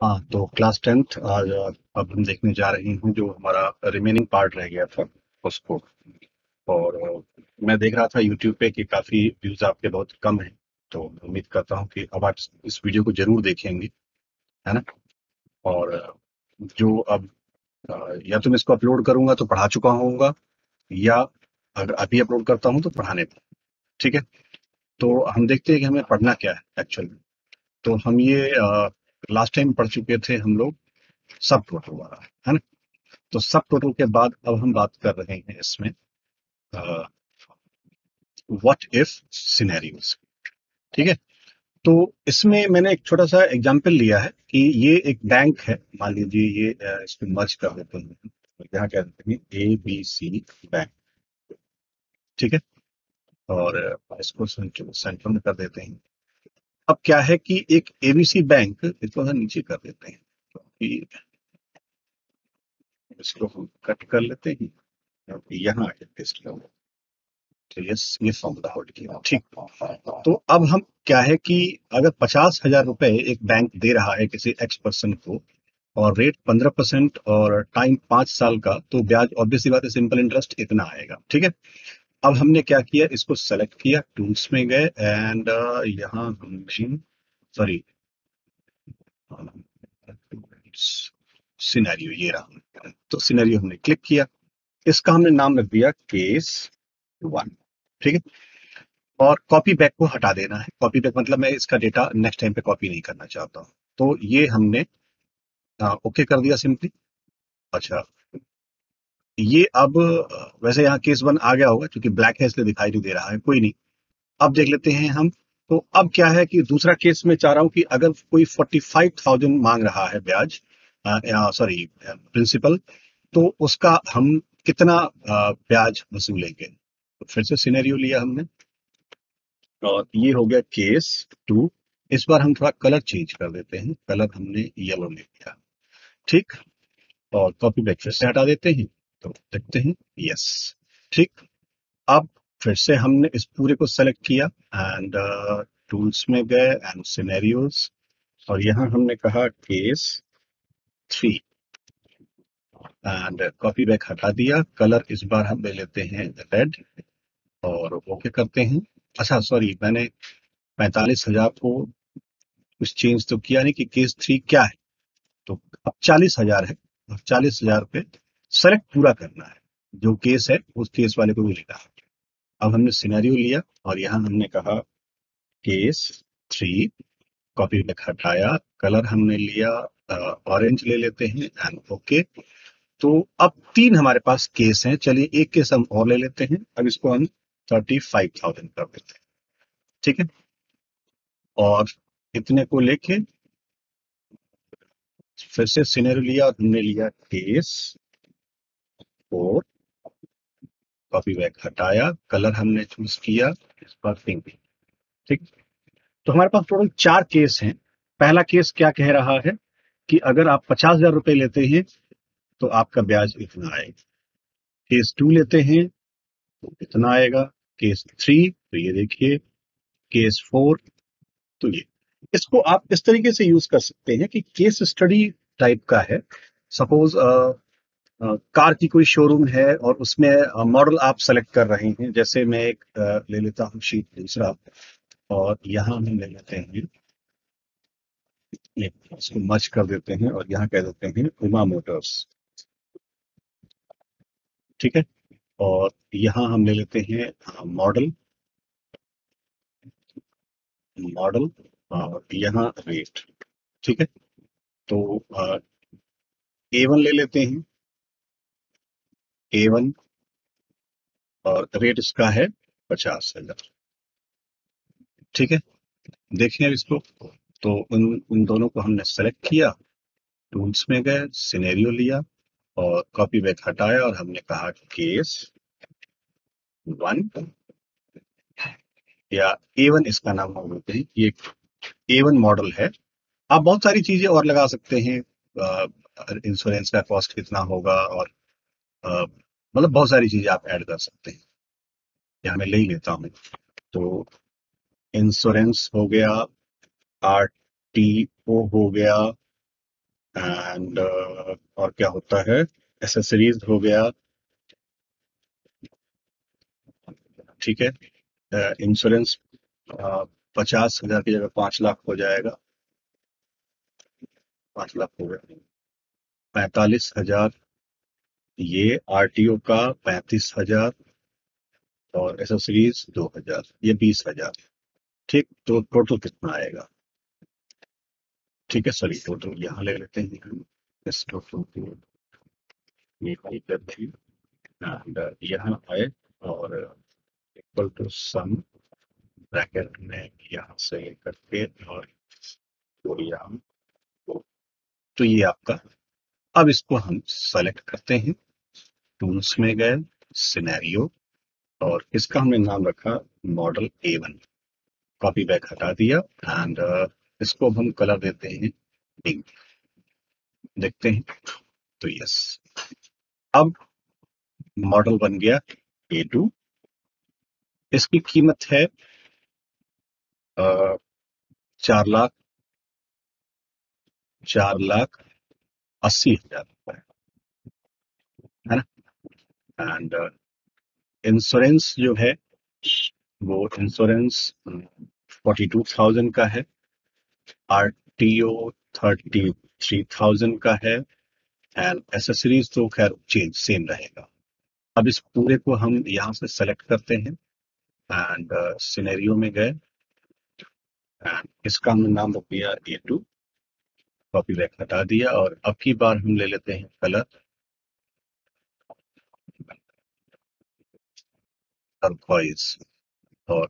हाँ, तो class 10th आज अब हम देखने जा रहे हैं जो हमारा रिमेनिंग पार्ट रह गया था उसको। और मैं देख रहा था यूट्यूब पे कि काफ़ी व्यूज़ आपके बहुत कम हैं। तो उम्मीद करता हूँ कि अब आप इस वीडियो को ज़रूर देखेंगे, है ना। और जो अब या तो मैं इसको अपलोड करूँगा तो पढ़ा चुका होऊंगा, या अगर अभी अपलोड करता हूँ तो पढ़ाने पर। ठीक है। तो हम देखते हैं कि हमें पढ़ना क्या है एक्चुअल में। तो हम ये लास्ट टाइम पढ़ चुके थे हम लोग सब टोटल वाला, है ना। तो सब टोटल के बाद अब हम बात कर रहे हैं इसमें व्हाट इफ सिनेरियोज। ठीक है। तो इसमें मैंने एक छोटा सा एग्जांपल लिया है कि ये एक बैंक है। मान लीजिए ये इसको मर्ज कर देते हैं, तो यहाँ कह देते हैं ABC बैंक। ठीक है। और इसको सेंटर में कर देते हैं। अब क्या है कि एक ABC बैंक, इसको हम नीचे कर देते हैं क्योंकि इसको हम कट कर लेते हैं क्योंकि यहाँ आके पेस्ट कर। तो ये फॉर्मूला होल्ड किया। ठीक। तो अब हम क्या है कि अगर 50,000 रुपए एक बैंक दे रहा है किसी एक्स पर्सन को, और रेट 15% और टाइम 5 साल का, तो ब्याज ऑब्वियसली बात है, सिंपल इंटरेस्ट इतना आएगा। ठीक है। अब हमने क्या किया, इसको सेलेक्ट किया, टूल्स में गए एंड यहाँ हमने, सॉरी, सिनेरियो ये रहा। तो सिनेरियो हमने क्लिक किया, इसका हमने नाम रख दिया केस 1। ठीक है। और कॉपी बैक को हटा देना है। कॉपी बैक मतलब मैं इसका डेटा नेक्स्ट टाइम पे कॉपी नहीं करना चाहता हूँ। तो ये हमने ओके कर दिया सिंपली। अच्छा, ये अब वैसे यहाँ केस 1 आ गया होगा क्योंकि ब्लैक है इसलिए दिखाई नहीं दे रहा है, कोई नहीं। अब देख लेते हैं हम। तो अब क्या है कि दूसरा केस में चाह रहा हूँ कि अगर कोई 45,000 मांग रहा है ब्याज, सॉरी प्रिंसिपल, तो उसका हम कितना ब्याज वसूलेंगे। तो फिर से सिनेरियो लिया हमने, और ये हो गया केस 2। इस बार हम थोड़ा कलर चेंज कर देते हैं, कलर हमने येलो ले लिया। ठीक। और कॉपी बैक फिर से हटा देते हैं, तो देखते हैं, यस। ठीक। अब फिर से हमने इस पूरे को सेलेक्ट किया एंड टूल्स में गए एंड सिनेरियोज, और यहाँ हमने कहा केस 3 एंड कॉपी बैक हटा दिया। कलर इस बार हम ले लेते हैं रेड, और ओके करते हैं। अच्छा सॉरी, मैंने 45,000 को कुछ चेंज तो किया नहीं कि केस 3 क्या है। तो अब 40,000 है, और 40,000 पे सेलेक्ट पूरा करना है। जो केस है उस केस वाले को भी लेना है। अब हमने सिनेरियो लिया और यहाँ हमने कहा केस 3, कॉपी बैक हटाया, कलर हमने लिया ऑरेंज ले लेते हैं एंड ओके। तो अब 3 हमारे पास केस हैं। चलिए एक केस हम और ले लेते हैं, अब इसको हम 35,000 कर देते हैं। ठीक है। और इतने को लेके फिर से सिनेरियो लिया और हमने लिया केस 4, कॉपी बैक हटाया, कलर हमने चूज किया इस पर पिंक। ठीक। तो हमारे पास टोटल 4 केस हैं। पहला केस क्या कह रहा है कि अगर आप 50,000 रुपए लेते हैं तो आपका ब्याज इतना आएगा। केस 2 लेते हैं तो इतना आएगा। केस 3 तो ये देखिए, केस 4 तो ये। इसको आप इस तरीके से यूज कर सकते हैं कि केस स्टडी टाइप का है। सपोज कार की कोई शोरूम है और उसमें मॉडल आप सेलेक्ट कर रहे हैं। जैसे मैं एक ले लेता हूँ शीट दूसरा, और यहाँ हम ले लेते हैं, ये इसको मर्ज कर देते हैं और यहाँ कह देते हैं उमा मोटर्स। ठीक है। और यहाँ हम ले लेते हैं मॉडल, मॉडल, और यहाँ रेट। ठीक है। तो A1 ले लेते हैं, A1, और रेट इसका है 50,000। ठीक है। देखें अब इसको। तो उन दोनों को हमने सेलेक्ट किया, टूल्स में गए, सिनेरियो लिया, और कॉपी बैक हटाया, और हमने कहा केस 1, या A1 इसका नाम हम बोलते हैं। ये A1 मॉडल है। आप बहुत सारी चीजें और लगा सकते हैं, इंश्योरेंस का कॉस्ट कितना होगा, और मतलब बहुत सारी चीजें आप ऐड कर सकते हैं। यहाँ मैं ले ही लेता हूँ। तो इंश्योरेंस हो गया, RTO हो गया, एंड और क्या होता है, एसेसरीज हो गया, ठीक है। इंश्योरेंस 50,000 की जगह 5 लाख हो जाएगा, 5 लाख हो गया। 45,000 ये आरटीओ का, 35,000 और एसेसरीज 2,000, ये 20,000। ठीक, तो टोटल कितना आएगा? ठीक है, सॉरी, टोटल यहाँ ले लेते हैं हम। इस टोटल को ये टाइप करते हैं एंड यहाँ आए और इक्वल टू सम, ब्रैकेट में यहाँ से करके और तो यहाँ, तो ये आपका। अब इसको हम सेलेक्ट करते हैं, टूल्स में गए, सिनेरियो, और इसका हमने नाम रखा मॉडल A1। कॉपी बैक हटा दिया एंड इसको हम कलर देते हैं पिंक। देखते हैं, तो यस, अब मॉडल बन गया A2। इसकी कीमत है 4 लाख, 4,80,000 रुपए, है ना। एंड इंश्योरेंस जो है वो इंश्योरेंस 42,000 का है, आरटीओ 33,000 का है, एंड एसेसरीज तो खैर चेंज सेम रहेगा। अब इस पूरे को हम यहाँ से सेलेक्ट करते हैं एंड सिनेरियो में गए एंड इसका हमने नाम रख दिया A2। कॉपी बैक हटा दिया और अब की बार हम ले लेते हैं कलर टर्कोइज, और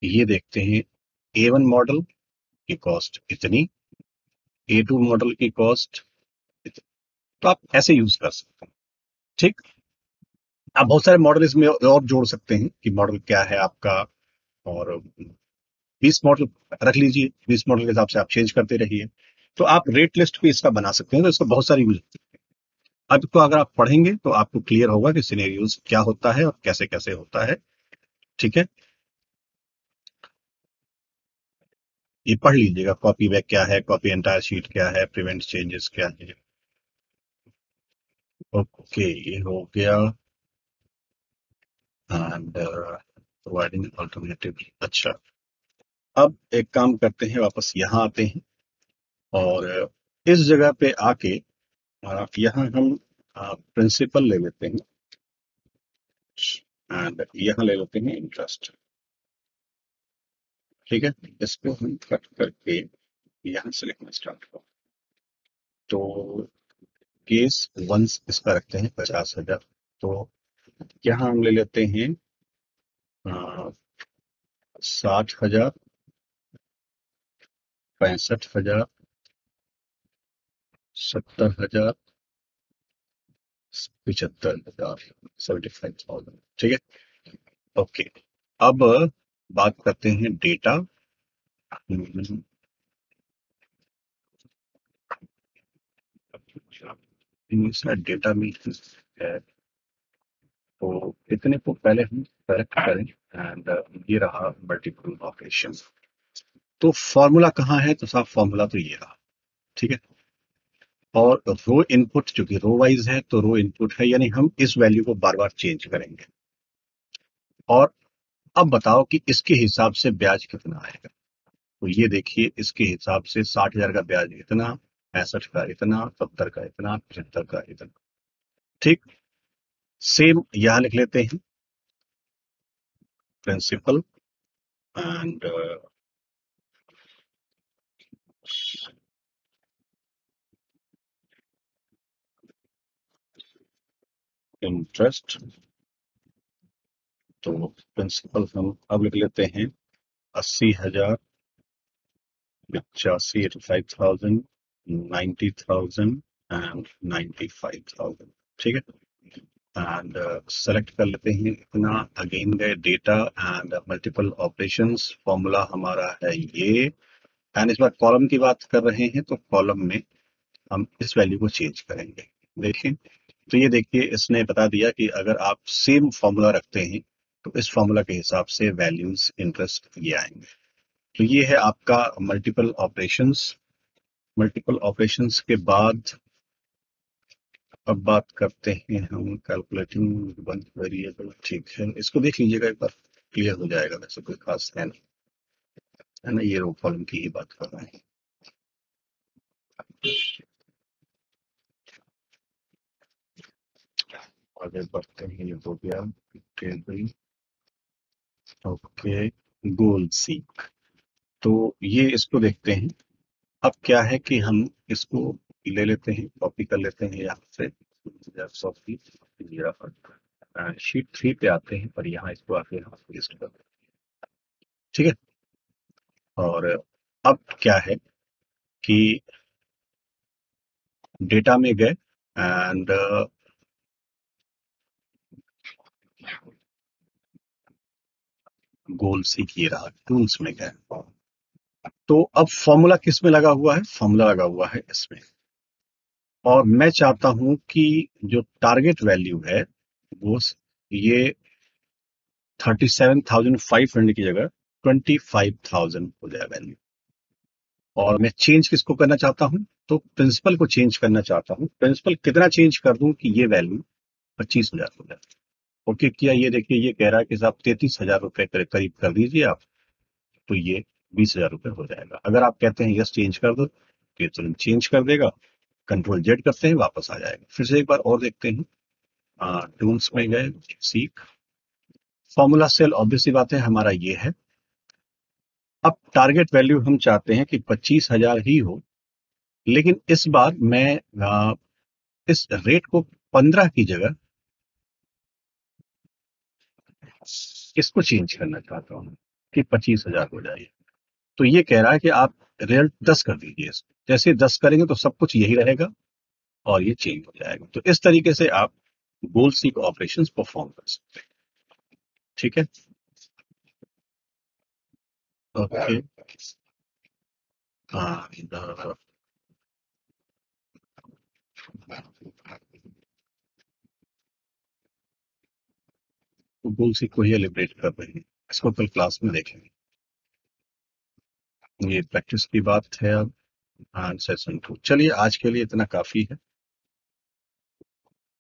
ये देखते हैं A1 मॉडल की कॉस्ट इतनी, A2 मॉडल की कॉस्ट इतनी। तो आप ऐसे यूज कर सकते हैं। ठीक, आप बहुत सारे मॉडल इसमें और जोड़ सकते हैं कि मॉडल क्या है आपका, और 20 मॉडल रख लीजिए, 20 मॉडल के हिसाब से आप चेंज करते रहिए। तो आप रेट लिस्ट भी इसका बना सकते हैं, तो इसका बहुत सारे यूज। अब तो अगर आप पढ़ेंगे तो आपको क्लियर होगा कि सिनेरियोज क्या होता है और कैसे कैसे होता है। ठीक है, ये पढ़ लीजिएगा, कॉपी बैक क्या है, कॉपी एंटायर शीट क्या है, प्रिवेंट चेंजेस क्या है। ओके, ये हो गया एंड प्रोवाइडिंग अल्टरनेटिव। अच्छा, अब एक काम करते हैं, वापस यहाँ आते हैं और इस जगह पे आके यहाँ हम प्रिंसिपल ले लेते हैं एंड यहाँ ले लेते हैं इंटरेस्ट। ठीक है, इसको हम कट करके यहाँ से लिखना स्टार्ट करो। तो केस 1 इसका रखते हैं 50,000। तो यहाँ हम ले लेते हैं 60,000, 65,000, 70,000, 75,000, 75,000। ठीक है, ओके। अब बात करते हैं डेटा। डेटा में है, तो इतने को पहले हम सेलेक्ट करें एंड ये रहा मल्टीपल ऑपरेशन। तो फॉर्मूला कहाँ है, तो साहब फॉर्मूला तो ये रहा। ठीक है, और रो इनपुट चूंकि रो वाइज है तो रो इनपुट है, यानी हम इस वैल्यू को बार बार चेंज करेंगे। और अब बताओ कि इसके हिसाब से ब्याज कितना आएगा। तो ये देखिए, इसके हिसाब से 60,000 का ब्याज इतना, 65 का इतना, 70 का इतना, 75 का इतना। ठीक, सेम यहां लिख लेते हैं, प्रिंसिपल एंड इंटरेस्ट। तो प्रिंसिपल हम अब लिख लेते हैं 80,000, 85, 85,000, 90,000 एंड 95,000। ठीक है, एंड सेलेक्ट कर लेते हैं इतना। अगेन गए data and multiple operations, formula हमारा है ये। एंड इस बार कॉलम की बात कर रहे हैं तो कॉलम में हम इस वैल्यू को चेंज करेंगे। देखें, तो ये देखिए, इसने बता दिया कि अगर आप सेम फॉर्मूला रखते हैं तो इस फॉर्मूला के हिसाब से वैल्यूज इंटरेस्ट ये आएंगे। तो ये है आपका मल्टीपल ऑपरेशंस मल्टीपल ऑपरेशंस के बाद अब बात करते हैं हम कैलकुलेटिंग वन वेरिएबल। ठीक है, इसको देख लीजिएगा एक बार, क्लियर हो जाएगा। वैसे कोई खास है ना, ये रो कॉलम की ही बात कर रहे हैं। आगे बढ़ते हैं, ये हो गया टेबल। ओके, गोल सीक, तो ये इसको देखते हैं। अब क्या है कि हम इसको ले लेते हैं, कॉपी कर लेते हैं यहाँ से, कॉपी शीट 3 पे आते हैं, पर यहाँ इसको आके हम पेस्ट कर देते हैं। ठीक है, और अब क्या है कि डेटा में गए एंड गोल सीक ये रहा, टूल्स में गए। तो अब फॉर्मूला किस में लगा हुआ है? फॉर्मूला लगा हुआ है इसमें, और मैं चाहता हूं कि जो टारगेट वैल्यू है वो ये 37,500 की जगह 25,000 हो जाए वैल्यू। और मैं चेंज किसको करना चाहता हूं? तो प्रिंसिपल को चेंज करना चाहता हूं। प्रिंसिपल कितना चेंज कर दूं कि ये वैल्यू 25,000 हो जाए? ओके किया, ये देखिए ये कह रहा है कि साहब 33,000 रुपए करीब कर दीजिए आप, तो ये 20,000 रुपए हो जाएगा। अगर आप कहते हैं यस चेंज कर दो, तो ये तुरंत चेंज कर देगा। कंट्रोल जेड करते हैं, वापस आ जाएगा। फिर से एक बार और देखते हैं, टूल्स में गए, सीख, फॉर्मूला सेल, ऑब्वियसली बात है हमारा ये है। अब टारगेट वैल्यू हम चाहते हैं कि 25,000 ही हो, लेकिन इस बार मैं इस रेट को 15 की जगह इसको चेंज करना चाहता हूं कि 25,000 हो जाए। तो ये कह रहा है कि आप रिजल्ट 10 कर दीजिए इसको। जैसे 10 करेंगे तो सब कुछ यही रहेगा और ये चेंज हो जाएगा। तो इस तरीके से आप गोल सीक ऑपरेशंस परफॉर्म कर सकते हैं। ठीक है, ओके। हाँ, गोल सीक को ही एलिब्रेट कर रहे हैं, इसको कल क्लास में देखेंगे। ये प्रैक्टिस की बात है अब। हाँ, सेशन 2, चलिए आज के लिए इतना काफी है।